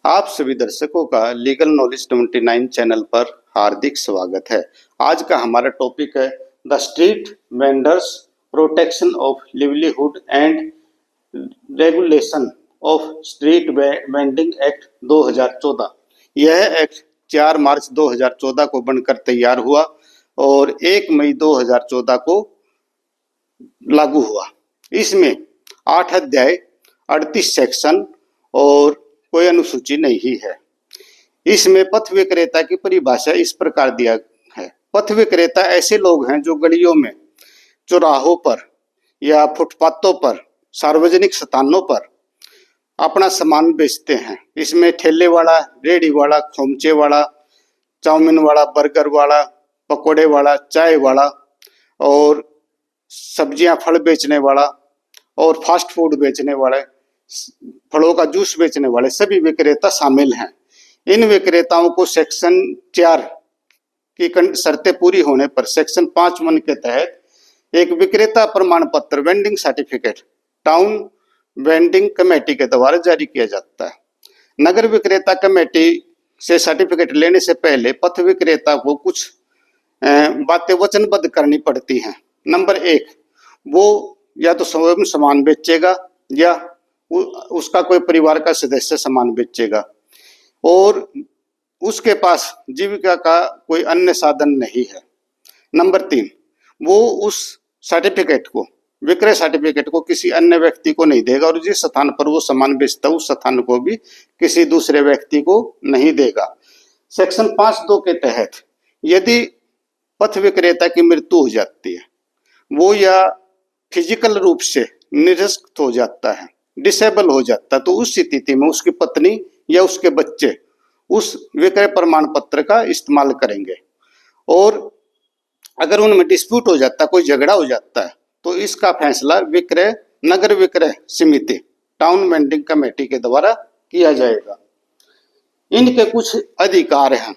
आप सभी दर्शकों का लीगल नॉलेज 29 चैनल पर हार्दिक स्वागत है। आज का हमारा टॉपिक है the street vendors protection of livelihood and regulation of street vending act 2014। यह एक्ट 4 मार्च 2014 को बनकर तैयार हुआ और 1 मई 2014 को लागू हुआ। इसमें 8 अध्याय, 38 सेक्शन और कोई अनुसूची नहीं है। इसमें पथ विक्रेता की परिभाषा इस प्रकार दिया है। पथ विक्रेता ऐसे लोग हैं जो गलियों में, चौराहों पर या फुटपाथों पर, सार्वजनिक स्थानों पर अपना सामान बेचते हैं। इसमें ठेले वाला, रेहड़ी वाला, खोमचे वाला, चाउमीन वाला, बर्गर वाला, पकोड़े वाला, चाय वाला और सब्जियां, फल बेचने वाला और फास्ट फूड बेचने वाले, फलों का जूस बेचने वाले सभी विक्रेता शामिल हैं। इन विक्रेताओं को सेक्शन 4 की शर्तें पूरी होने पर सेक्शन 5(1) के तहत एक विक्रेता प्रमाण पत्र vending certificate town vending committee के द्वारा जारी किया जाता है। नगर विक्रेता कमेटी से सर्टिफिकेट लेने से पहले पथ विक्रेता को कुछ बातें वचनबद्ध करनी पड़ती हैं। नंबर 1, वो या तो स्वयं सामान बेचेगा या उसका कोई परिवार का सदस्य सामान बेचेगा और उसके पास जीविका का कोई अन्य साधन नहीं है। नंबर 3, वो उस सर्टिफिकेट को, विक्रय सर्टिफिकेट को किसी अन्य व्यक्ति को नहीं देगा और जिस स्थान पर वो सामान बेचता है उस स्थान को भी किसी दूसरे व्यक्ति को नहीं देगा। सेक्शन 5(2) के तहत यदि पथ विक्रेता की मृत्यु हो जाती है, वो या फिजिकल रूप से निरस्त हो जाता है, डिसेबल हो जाता है, तो उस स्थिति में उसकी पत्नी या उसके बच्चे उस विक्रय प्रमाण पत्र का इस्तेमाल करेंगे। और अगर उनमें डिस्प्यूट हो जाता है, कोई झगड़ा हो जाता है, तो इसका फैसला नगर विक्रय समिति टाउन वेंडिंग कमेटी के द्वारा किया जाएगा। इनके कुछ अधिकार हैं।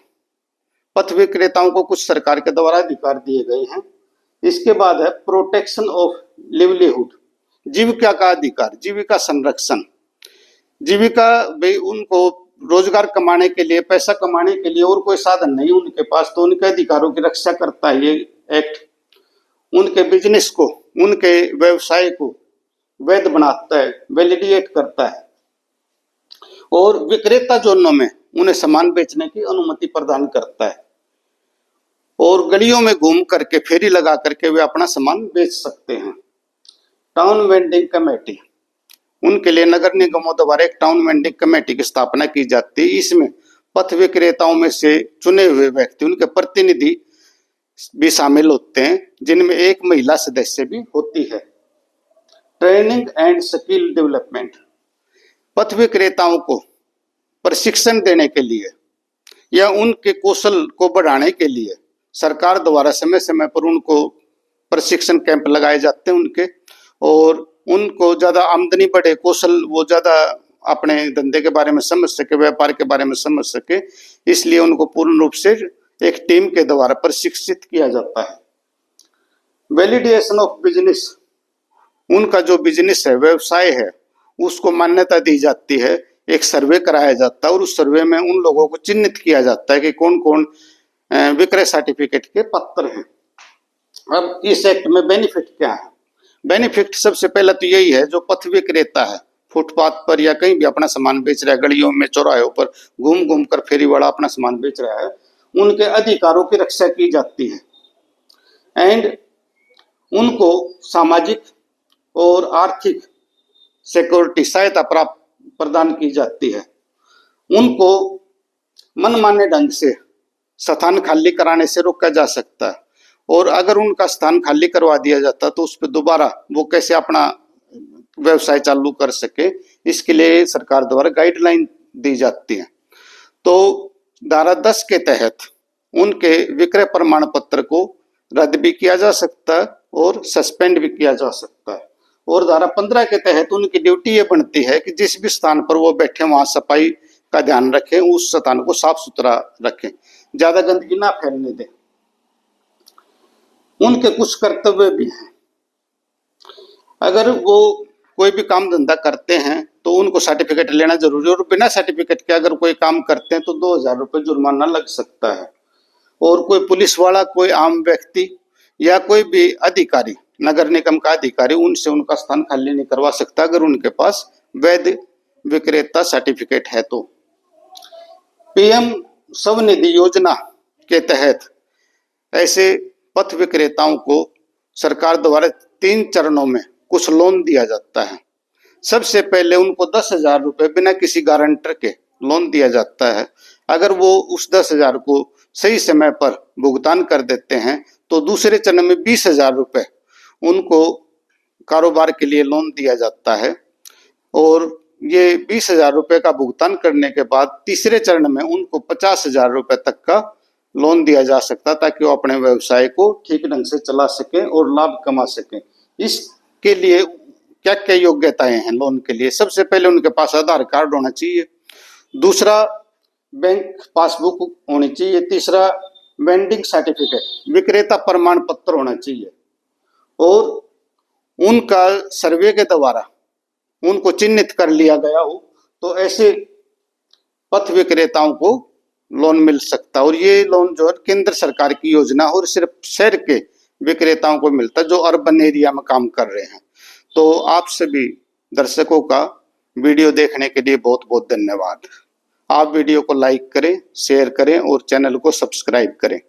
पथ विक्रेताओं को कुछ सरकार के द्वारा अधिकार दिए गए हैं। इसके बाद है प्रोटेक्शन ऑफ लिवलीहुड, जीविका का अधिकार, जीविका संरक्षण। जीविका भाई उनको रोजगार कमाने के लिए, पैसा कमाने के लिए और कोई साधन नहीं उनके पास, तो उनके अधिकारों की रक्षा करता है ये एक्ट। उनके बिजनेस को, उनके व्यवसाय को वैध बनाता है, वैलिडेट करता है और विक्रेता जोनों में उन्हें सामान बेचने की अनुमति प्रदान करता है और गलियों में घूम करके, फेरी लगा करके वे अपना सामान बेच सकते हैं। टाउन वेंडिंग कमेटी, उनके लिए नगर निगमों द्वारा एक टाउन वेंडिंग कमेटी की स्थापना की जाती है। इसमें पथ विक्रेताओं में से चुने हुए व्यक्ति, उनके प्रतिनिधि भी शामिल होते हैं, जिनमें एक महिला सदस्य भी होती है। ट्रेनिंग एंड स्किल डेवलपमेंट, पथ विक्रेताओं को प्रशिक्षण देने के लिए या उनके कौशल को बढ़ाने के लिए सरकार द्वारा समय समय पर उनको प्रशिक्षण कैंप लगाए जाते हैं उनके, और उनको ज्यादा आमदनी बढ़े, कौशल वो ज्यादा अपने धंधे के बारे में समझ सके, व्यापार के बारे में समझ सके, इसलिए उनको पूर्ण रूप से एक टीम के द्वारा प्रशिक्षित किया जाता है। वैलिडेशन ऑफ बिजनेस, उनका जो बिजनेस है, व्यवसाय है, उसको मान्यता दी जाती है। एक सर्वे कराया जाता है और उस सर्वे में उन लोगों को चिन्हित किया जाता है कि कौन कौन विक्रय सर्टिफिकेट के पात्र हैं। अब इस एक्ट में बेनिफिट क्या है? बेनिफिट सबसे पहला तो यही है, जो पथ विक्रेता है, फुटपाथ पर या कहीं भी अपना सामान बेच रहा है, गलियों में, चौराहों पर घूम घूम कर फेरी वाला अपना सामान बेच रहा है, उनके अधिकारों की रक्षा की जाती है एंड उनको सामाजिक और आर्थिक सिक्योरिटी, सहायता प्राप्त प्रदान की जाती है। उनको मनमाने ढंग से स्थान खाली कराने से रोका जा सकता है और अगर उनका स्थान खाली करवा दिया जाता तो उस पर दोबारा वो कैसे अपना व्यवसाय चालू कर सके, इसके लिए सरकार द्वारा गाइडलाइन दी जाती है। तो धारा 10 के तहत उनके विक्रय प्रमाण पत्र को रद्द भी किया जा सकता है और सस्पेंड भी किया जा सकता है। और धारा 15 के तहत उनकी ड्यूटी ये बनती है कि जिस भी स्थान पर वो बैठे वहां सफाई का ध्यान रखें, उस स्थान को साफ सुथरा रखें, ज्यादा गंदगी ना फैलने दें। उनके कुछ कर्तव्य भी हैं। अगर वो कोई भी काम धंधा करते हैं तो उनको सर्टिफिकेट लेना जरूरी है, और बिना सर्टिफिकेट के अगर कोई काम करते हैं तो 2000 रुपये जुर्माना लग सकता है। और कोई पुलिस वाला, कोई आम व्यक्ति या कोई भी अधिकारी, नगर निगम का अधिकारी, उनसे उनका स्थान खाली नहीं करवा सकता अगर उनके पास वैध विक्रेता सर्टिफिकेट है। तो पीएम स्वनिधि योजना के तहत ऐसे पथ विक्रेताओं को सरकार द्वारा 3 चरणों में कुछ लोन दिया जाता है। सबसे पहले उनको 10,000 रुपये बिना किसी गारंटर के लोन दिया जाता है। अगर वो उस 10,000 को सही समय पर भुगतान कर देते हैं तो दूसरे चरण में 20,000 रुपये उनको कारोबार के लिए लोन दिया जाता है। और ये 20,000 रुपये का भुगतान करने के बाद तीसरे चरण में उनको 50,000 रुपये तक का लोन दिया जा सकता, ताकि वो अपने व्यवसाय को ठीक ढंग से चला सकें और लाभ कमा सकें। इसके लिए क्या क्या योग्यताएं हैं लोन के लिए? सबसे पहले उनके पास आधार कार्ड होना चाहिए, दूसरा बैंक पासबुक होनी चाहिए, तीसरा वेंडिंग सर्टिफिकेट विक्रेता प्रमाण पत्र होना चाहिए, और उनका सर्वे के द्वारा उनको चिन्हित कर लिया गया हो तो ऐसे पथ विक्रेताओं को लोन मिल सकता है। और ये लोन जो है केंद्र सरकार की योजना और सिर्फ शहर के विक्रेताओं को मिलता है जो अर्बन एरिया में काम कर रहे हैं। तो आप सभी दर्शकों का वीडियो देखने के लिए बहुत बहुत धन्यवाद। आप वीडियो को लाइक करें, शेयर करें और चैनल को सब्सक्राइब करें।